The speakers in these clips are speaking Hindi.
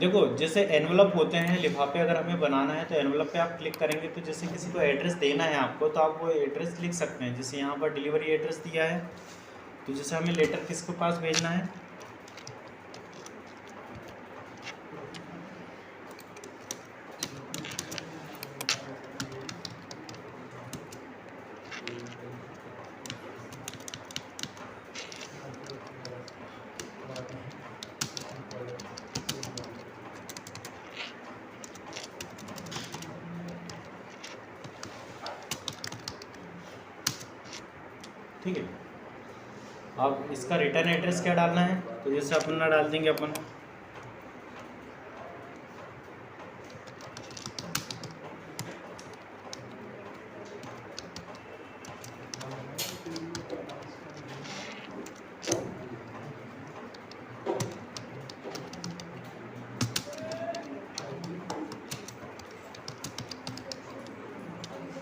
देखो जैसे एनवलप होते हैं, लिफाफे अगर हमें बनाना है तो एनवलप पे आप क्लिक करेंगे तो जैसे किसी को एड्रेस देना है आपको तो आप वो एड्रेस लिख सकते हैं। जैसे यहाँ पर डिलीवरी एड्रेस दिया है, तो जैसे हमें लेटर किसके पास भेजना है, ठीक है। अब इसका रिटर्न एड्रेस क्या डालना है, तो जैसे अपना डाल देंगे अपन,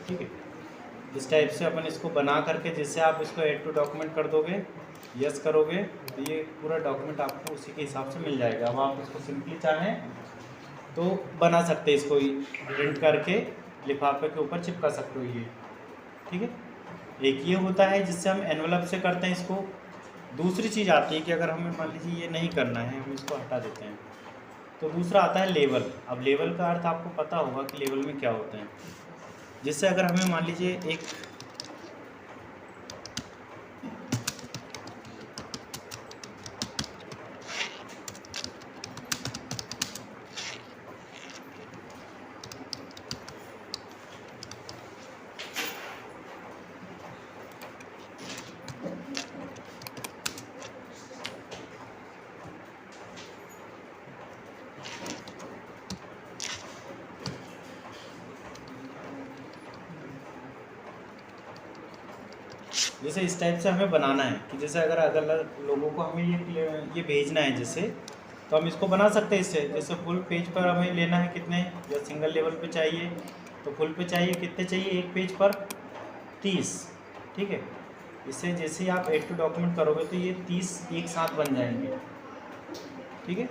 ठीक है। इस टाइप से अपन इसको बना करके जैसे आप इसको ऐड टू डॉक्यूमेंट कर दोगे, यस करोगे, तो ये पूरा डॉक्यूमेंट आपको उसी के हिसाब से मिल जाएगा। अब आप इसको सिंपली चाहें तो बना सकते हैं, इसको प्रिंट करके लिफाफे के ऊपर चिपका सकते हो ये, ठीक है। एक ये होता है जिससे हम एनवलप से करते हैं इसको। दूसरी चीज़ आती है कि अगर हमें मान लीजिए ये नहीं करना है, हम इसको हटा देते हैं, तो दूसरा आता है लेवल। अब लेवल का अर्थ आपको पता होगा कि लेवल में क्या होता है। जिससे अगर हमें मान लीजिए एक जैसे इस टाइप से हमें बनाना है कि जैसे अगर लोगों को हमें ये भेजना है जैसे, तो हम इसको बना सकते हैं इससे। जैसे फुल पेज पर हमें लेना है कितने, या सिंगल लेवल पे चाहिए तो फुल पे चाहिए कितने चाहिए, एक पेज पर 30, ठीक है। इससे जैसे ही आप ऐड टू डॉक्यूमेंट करोगे तो ये 30 एक साथ बन जाएंगे, ठीक है।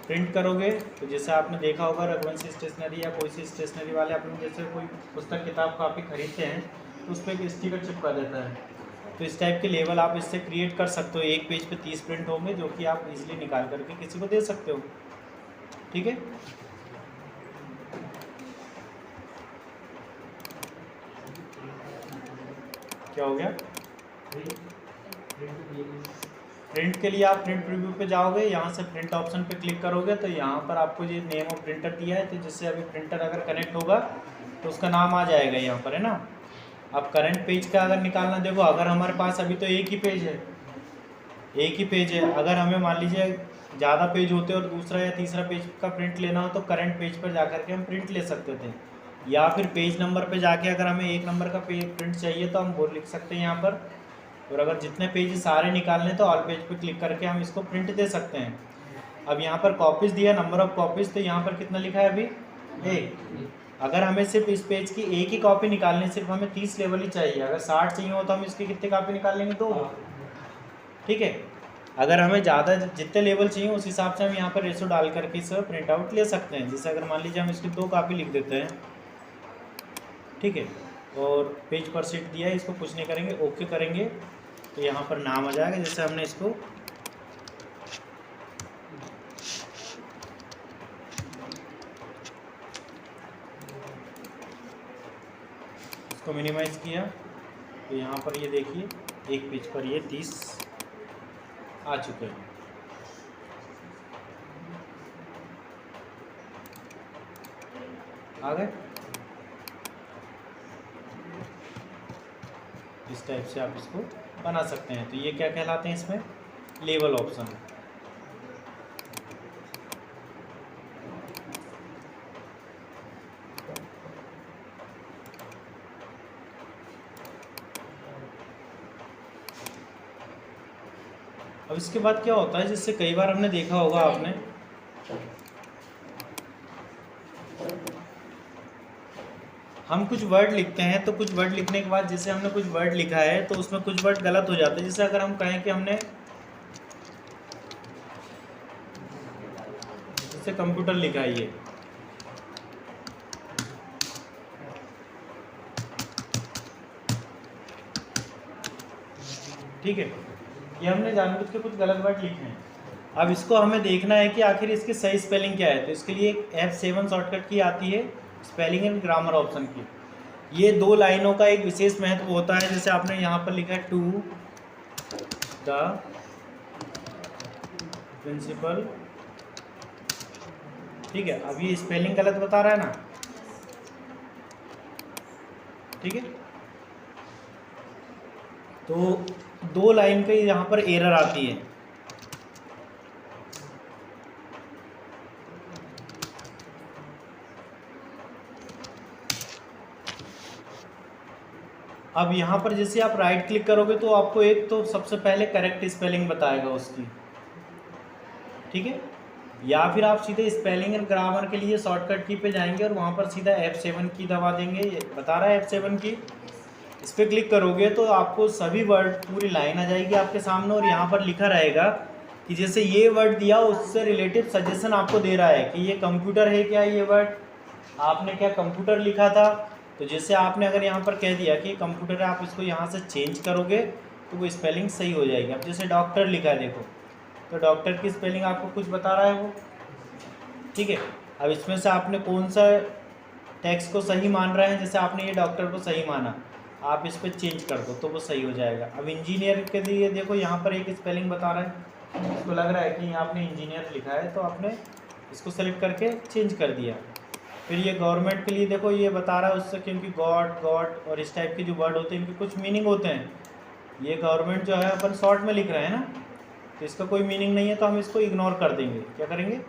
प्रिंट करोगे तो जैसे आपने देखा होगा रघुवंशी स्टेशनरी या कोई सी स्टेशनरी वाले अपने जैसे कोई पुस्तक किताब काफ़ी खरीदते हैं तो उस पर एक स्टिकर चिपका देता है। तो इस टाइप के लेवल आप इससे क्रिएट कर सकते हो। एक पेज पे 30 प्रिंट होंगे जो कि आप इजीली निकाल करके किसी को दे सकते हो, ठीक है। क्या हो गया, प्रिंट के लिए आप प्रिंट प्रीव्यू पे जाओगे, यहाँ से प्रिंट ऑप्शन पे क्लिक करोगे तो यहाँ पर आपको ये नेम ऑफ प्रिंटर दिया है। तो जिससे अभी प्रिंटर अगर कनेक्ट होगा तो उसका नाम आ जाएगा यहाँ पर, है ना। अब करंट पेज का अगर निकालना, देखो अगर हमारे पास अभी तो एक ही पेज है, एक ही पेज है। अगर हमें मान लीजिए ज़्यादा पेज होते और दूसरा या तीसरा पेज का प्रिंट लेना हो तो करंट पेज पर जा कर के हम प्रिंट ले सकते थे, या फिर पेज नंबर पे जाके अगर हमें एक नंबर का पेज प्रिंट चाहिए तो हम वो लिख सकते हैं यहाँ पर। और अगर जितने पेज सारे निकालने तो ऑल पेज पे क्लिक करके हम इसको प्रिंट दे सकते हैं। अब यहाँ पर कॉपीज़ दिया, नंबर ऑफ कॉपीज़, तो यहाँ पर कितना लिखा है अभी, एक। अगर हमें सिर्फ इस पेज की एक ही कॉपी निकालनी, सिर्फ हमें 30 लेवल ही चाहिए। अगर 60 चाहिए हो तो हम इसकी कितनी कॉपी निकाल लेंगे, 2, ठीक है। अगर हमें ज़्यादा जितने लेवल चाहिए उस हिसाब से हम यहाँ पर रेशो डाल करके इसे प्रिंट आउट ले सकते हैं। जैसे अगर मान लीजिए हम इसकी 2 कॉपी लिख देते हैं, ठीक है, और पेज पर सीट दिया है, इसको कुछ नहीं करेंगे, ओके करेंगे तो यहाँ पर नाम आ जाएगा। जैसे हमने इसको मिनिमाइज़ किया तो यहाँ पर ये देखिए एक पेज पर ये 30 आ चुके हैं। आ गए। इस टाइप से आप इसको बना सकते हैं। तो ये क्या कहलाते हैं, इसमें लेवल ऑप्शन। अब इसके बाद क्या होता है, जिससे कई बार हमने देखा होगा आपने, हम कुछ वर्ड लिखते हैं तो कुछ वर्ड लिखने के बाद जैसे हमने कुछ वर्ड लिखा है तो उसमें कुछ वर्ड गलत हो जाते हैं। जैसे अगर हम कहें कि हमने जिससे कंप्यूटर लिखा है ये, ठीक है। ये हमने जानबूझ के कुछ गलत वर्ड लिखे हैं। अब इसको हमें देखना है कि आखिर इसकी सही स्पेलिंग क्या है। तो इसके लिए F7 शॉर्टकट की आती है, स्पेलिंग एंड ग्रामर ऑप्शन की। ये 2 लाइनों का एक विशेष महत्व होता है। जैसे आपने यहाँ पर लिखा है टू द प्रिंसिपल, ठीक है। अब ये स्पेलिंग गलत बता रहा है ना, ठीक है। तो 2 लाइन पे यहाँ पर एरर आती है। अब यहाँ पर जैसे आप राइट क्लिक करोगे तो आपको एक तो सबसे पहले करेक्ट स्पेलिंग बताएगा उसकी, ठीक है। या फिर आप सीधे स्पेलिंग एंड ग्रामर के लिए शॉर्टकट की पे जाएंगे और वहाँ पर सीधा F7 की दबा देंगे। ये बता रहा है F7 की, इस पर क्लिक करोगे तो आपको सभी वर्ड, पूरी लाइन आ जाएगी आपके सामने और यहाँ पर लिखा रहेगा कि जैसे ये वर्ड दिया उससे रिलेटिव सजेशन आपको दे रहा है कि ये कंप्यूटर है क्या, ये वर्ड आपने क्या कंप्यूटर लिखा था। तो जैसे आपने अगर यहाँ पर कह दिया कि कंप्यूटर है, आप इसको यहाँ से चेंज करोगे तो वो स्पेलिंग सही हो जाएगी। अब जैसे डॉक्टर लिखा है देखो, तो डॉक्टर की स्पेलिंग आपको कुछ बता रहा है वो, ठीक है। अब इसमें से आपने कौन सा टेक्स्ट को सही मान रहे हैं, जैसे आपने ये डॉक्टर को सही माना, आप इस पर चेंज कर दो तो वो सही हो जाएगा। अब इंजीनियर के लिए देखो यहाँ पर एक स्पेलिंग बता रहा है, इसको लग रहा है कि आपने इंजीनियर लिखा है तो आपने इसको सेलेक्ट करके चेंज कर दिया। फिर ये गवर्नमेंट के लिए देखो ये बता रहा है उससे, क्योंकि गॉड और इस टाइप के जो वर्ड होते हैं इनके कुछ मीनिंग होते हैं। ये गवर्नमेंट जो है अपन शॉर्ट में लिख रहे हैं ना, तो इसका कोई मीनिंग नहीं है, तो हम इसको इग्नोर कर देंगे। क्या करेंगे,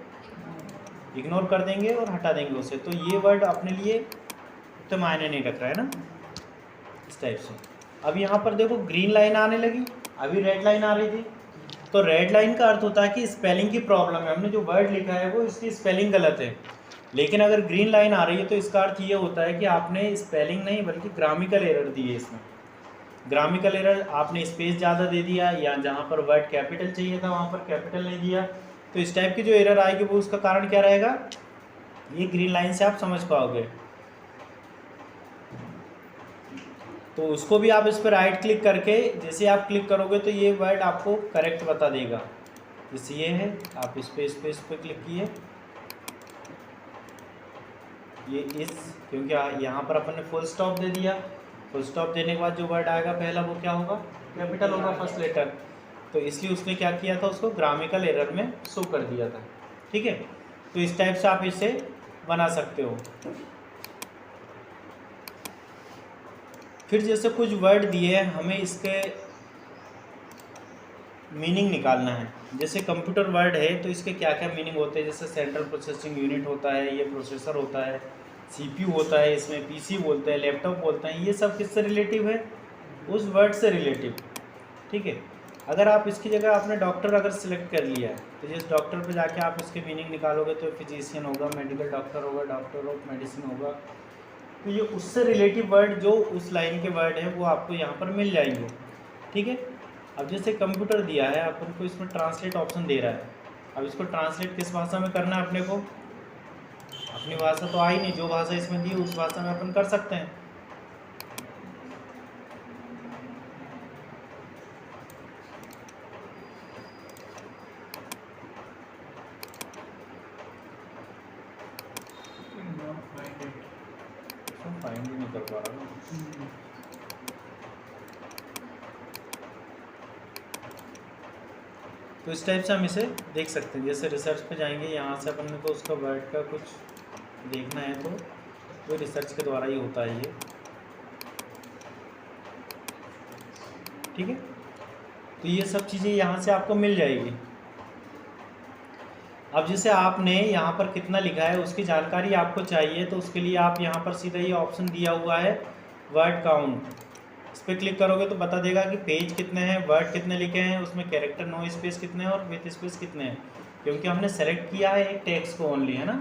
इग्नोर कर देंगे और हटा देंगे उसे। तो ये वर्ड अपने लिए तो मायने नहीं रख रहा है ना, इस टाइप से। अब यहाँ पर देखो ग्रीन लाइन आने लगी, अभी रेड लाइन आ रही थी। तो रेड लाइन का अर्थ होता है कि स्पेलिंग की प्रॉब्लम है, हमने जो वर्ड लिखा है वो इसकी स्पेलिंग गलत है। लेकिन अगर ग्रीन लाइन आ रही है तो इसका अर्थ ये होता है कि आपने स्पेलिंग नहीं बल्कि ग्रामिकल एरर दी है। इसमें ग्रामिकल एरर, आपने स्पेस ज़्यादा दे दिया या जहाँ पर वर्ड कैपिटल चाहिए था वहाँ पर कैपिटल नहीं दिया। तो इस टाइप की जो एरर आएगी वो उसका कारण क्या रहेगा, ये ग्रीन लाइन से आप समझ पाओगे। तो उसको भी आप इस पर राइट क्लिक करके जैसे आप क्लिक करोगे तो ये वर्ड आपको करेक्ट बता देगा। जैसे ये है, आप इस पर क्लिक किए, ये इस, क्योंकि यहाँ पर अपन ने फुल स्टॉप दे दिया। फुल स्टॉप देने के बाद जो वर्ड आएगा पहला वो क्या होगा, कैपिटल होगा, फर्स्ट लेटर। तो इसलिए उसने क्या किया था, उसको ग्रामिकल एरर में शो कर दिया था, ठीक है। तो इस टाइप से आप इसे बना सकते हो। फिर जैसे कुछ वर्ड दिए हैं, हमें इसके मीनिंग निकालना है। जैसे कंप्यूटर वर्ड है तो इसके क्या क्या मीनिंग होते हैं, जैसे सेंट्रल प्रोसेसिंग यूनिट होता है, ये प्रोसेसर होता है, सीपीयू होता है, इसमें पीसी बोलते हैं, लैपटॉप बोलते हैं। ये सब किससे रिलेटिव है, उस वर्ड से रिलेटिव, ठीक है। अगर आप इसकी जगह आपने डॉक्टर अगर सिलेक्ट कर लिया है तो जिस डॉक्टर पे जाके आप इसके मीनिंग निकालोगे तो फिजिशियन होगा, मेडिकल डॉक्टर होगा, डॉक्टर ऑफ मेडिसिन होगा। तो ये उससे रिलेटिव वर्ड जो उस लाइन के वर्ड है वो आपको यहाँ पर मिल जाएंगे, ठीक है। अब जैसे कंप्यूटर दिया है, अपन को इसमें ट्रांसलेट ऑप्शन दे रहा है। अब इसको ट्रांसलेट किस भाषा में करना है अपने को, अपनी भाषा तो आई नहीं, जो भाषा इसमें दी उस भाषा में अपन कर सकते हैं। फाइंड ही नहीं कर पा रहा हूँ। तो इस टाइप से हम इसे देख सकते हैं। जैसे रिसर्च पे जाएंगे, यहाँ से अपन को उसका वर्ड का कुछ देखना है तो वो रिसर्च के द्वारा ही होता है ये, ठीक है। तो ये सब चीज़ें यहाँ से आपको मिल जाएगी। अब जैसे आपने यहाँ पर कितना लिखा है उसकी जानकारी आपको चाहिए, तो उसके लिए आप यहाँ पर सीधा ये ऑप्शन दिया हुआ है वर्ड काउंट, इस पर क्लिक करोगे तो बता देगा कि पेज कितने हैं, वर्ड कितने लिखे हैं, उसमें कैरेक्टर नो स्पेस कितने हैं और विथ स्पेस कितने हैं। क्योंकि हमने सेलेक्ट किया है एक टेक्स्ट को ओनली, है ना।